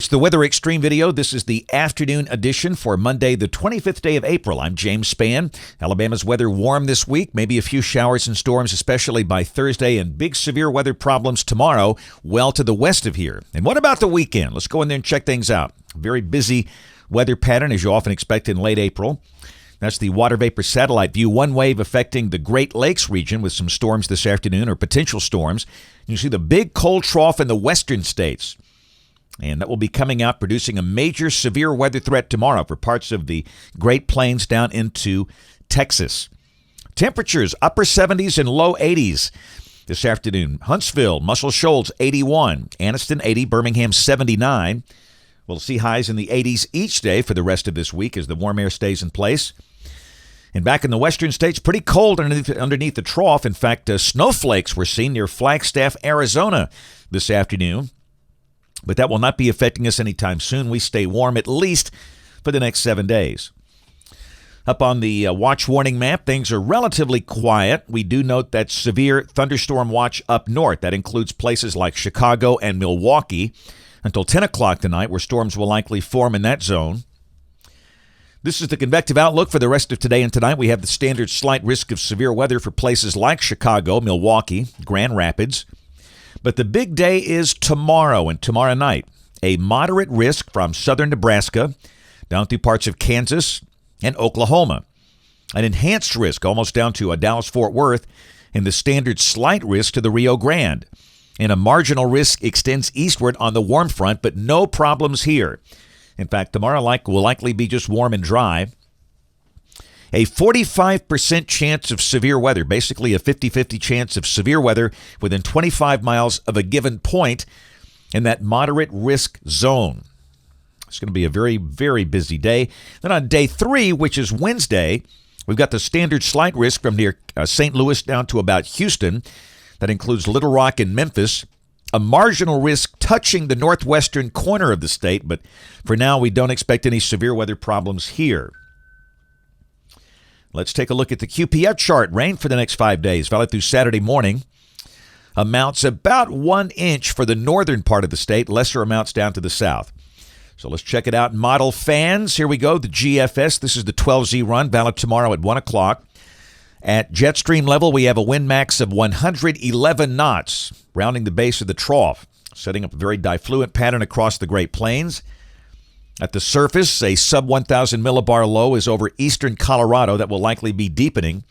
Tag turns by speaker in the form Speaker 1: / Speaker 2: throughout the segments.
Speaker 1: It's the Weather Xtreme video. This is the afternoon edition for Monday, the 25th day of April. I'm James Spann. Alabama's weather warm this week, maybe a few showers and storms, especially by Thursday, and big severe weather problems tomorrow, well to the west of here. And what about the weekend? Let's go in there and check things out. Very busy weather pattern, as you often expect in late April. That's the water vapor satellite view. One wave affecting the Great Lakes region with some storms this afternoon, or potential storms. You see the big cold trough in the western states. And that will be coming out, producing a major severe weather threat tomorrow for parts of the Great Plains down into Texas. Temperatures upper 70s and low 80s this afternoon. Huntsville, Muscle Shoals 81, Anniston 80, Birmingham 79. We'll see highs in the 80s each day for the rest of this week as the warm air stays in place. And back in the western states, pretty cold underneath the trough. In fact, snowflakes were seen near Flagstaff, Arizona this afternoon. But that will not be affecting us anytime soon. We stay warm at least for the next 7 days. Up on the watch warning map, things are relatively quiet. We do note that severe thunderstorm watch up north. That includes places like Chicago and Milwaukee until 10 o'clock tonight, where storms will likely form in that zone. This is the convective outlook for the rest of today and tonight. We have the standard slight risk of severe weather for places like Chicago, Milwaukee, Grand Rapids. But the big day is tomorrow and tomorrow night. A moderate risk from southern Nebraska down through parts of Kansas and Oklahoma. An enhanced risk almost down to Dallas-Fort Worth, and the standard slight risk to the Rio Grande. And a marginal risk extends eastward on the warm front, but no problems here. In fact, tomorrow will likely be just warm and dry. A 45% chance of severe weather, basically a 50-50 chance of severe weather within 25 miles of a given point in that moderate risk zone. It's going to be a very, very busy day. Then on day 3, which is Wednesday, we've got the standard slight risk from near St. Louis down to about Houston. That includes Little Rock and Memphis. A marginal risk touching the northwestern corner of the state, but for now we don't expect any severe weather problems here. Let's take a look at the QPF chart. Rain for the next 5 days, valid through Saturday morning. Amounts about 1 inch for the northern part of the state, lesser amounts down to the south. So let's check it out. Model fans, here we go. The GFS, this is the 12Z run, valid tomorrow at 1 o'clock. At jet stream level, we have a wind max of 111 knots, rounding the base of the trough, setting up a very diffluent pattern across the Great Plains. At the surface, a sub-1,000 millibar low is over eastern Colorado that will likely be deepening.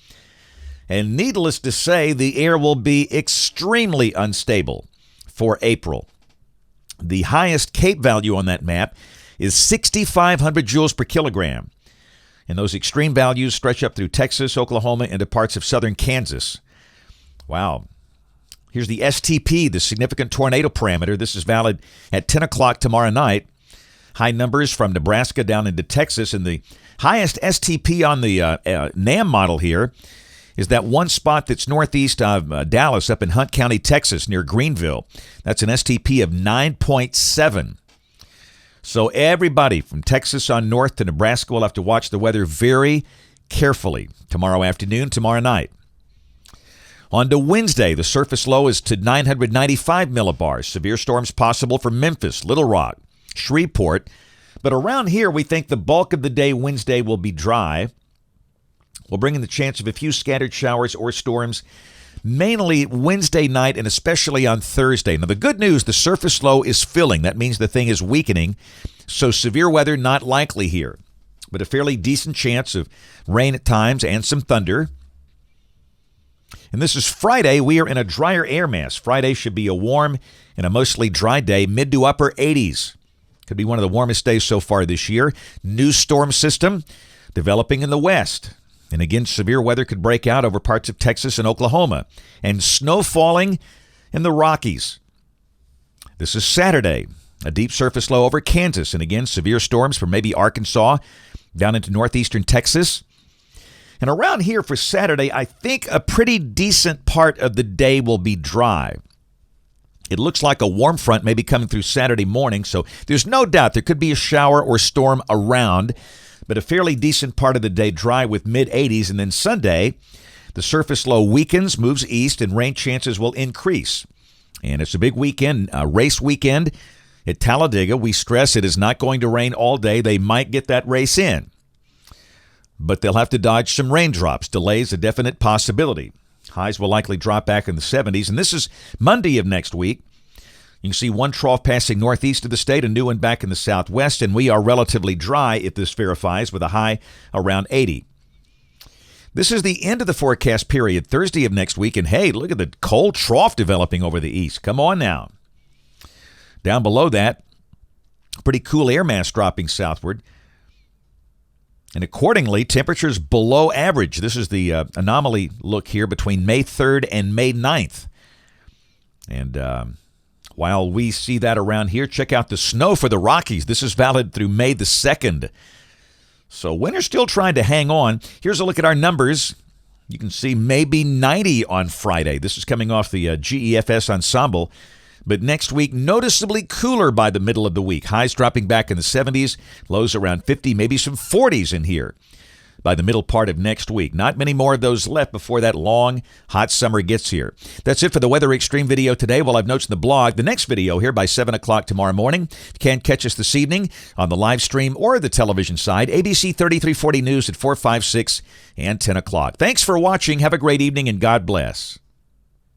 Speaker 1: And needless to say, the air will be extremely unstable for April. The highest Cape value on that map is 6,500 joules per kilogram. And those extreme values stretch up through Texas, Oklahoma, into parts of southern Kansas. Wow. Here's the STP, the significant tornado parameter. This is valid at 10 o'clock tomorrow night. High numbers from Nebraska down into Texas. And the highest STP on the NAM model here is that one spot that's northeast of Dallas up in Hunt County, Texas, near Greenville. That's an STP of 9.7. So everybody from Texas on north to Nebraska will have to watch the weather very carefully tomorrow afternoon, tomorrow night. On to Wednesday, the surface low is to 995 millibars. Severe storms possible for Memphis, Little Rock, Shreveport. But around here, we think the bulk of the day Wednesday will be dry. We'll bring in the chance of a few scattered showers or storms, mainly Wednesday night and especially on Thursday. Now, the good news, the surface low is filling. That means the thing is weakening. So severe weather not likely here, but a fairly decent chance of rain at times and some thunder. And this is Friday. We are in a drier air mass. Friday should be a warm and a mostly dry day, mid to upper 80s. Could be one of the warmest days so far this year. New storm system developing in the west. And again, severe weather could break out over parts of Texas and Oklahoma. And snow falling in the Rockies. This is Saturday. A deep surface low over Kansas. And again, severe storms from maybe Arkansas down into northeastern Texas. And around here for Saturday, I think a pretty decent part of the day will be dry. It looks like a warm front may be coming through Saturday morning, so there's no doubt there could be a shower or storm around, but a fairly decent part of the day dry with mid-80s. And then Sunday, the surface low weakens, moves east, and rain chances will increase. And it's a big weekend, race weekend. At Talladega, we stress it is not going to rain all day. They might get that race in, but they'll have to dodge some raindrops. Delays a definite possibility. Highs will likely drop back in the 70s, and this is Monday of next week. You can see one trough passing northeast of the state, a new one back in the southwest, and we are relatively dry if this verifies with a high around 80. This is the end of the forecast period, Thursday of next week, and hey, look at the cold trough developing over the east. Come on now. Down below that, pretty cool air mass dropping southward. And accordingly, temperatures below average. This is the anomaly look here between May 3rd and May 9th. And while we see that around here, check out the snow for the Rockies. This is valid through May the 2nd. So winter's still trying to hang on. Here's a look at our numbers. You can see maybe 90 on Friday. This is coming off the GEFS ensemble. But next week, noticeably cooler by the middle of the week. Highs dropping back in the 70s, lows around 50, maybe some 40s in here by the middle part of next week. Not many more of those left before that long, hot summer gets here. That's it for the Weather Xtreme video today. We'll have notes in the blog. The next video here by 7 o'clock tomorrow morning. If you can't catch us this evening on the live stream or the television side, ABC 3340 News at 4, 5, 6, and 10 o'clock. Thanks for watching. Have a great evening, and God bless.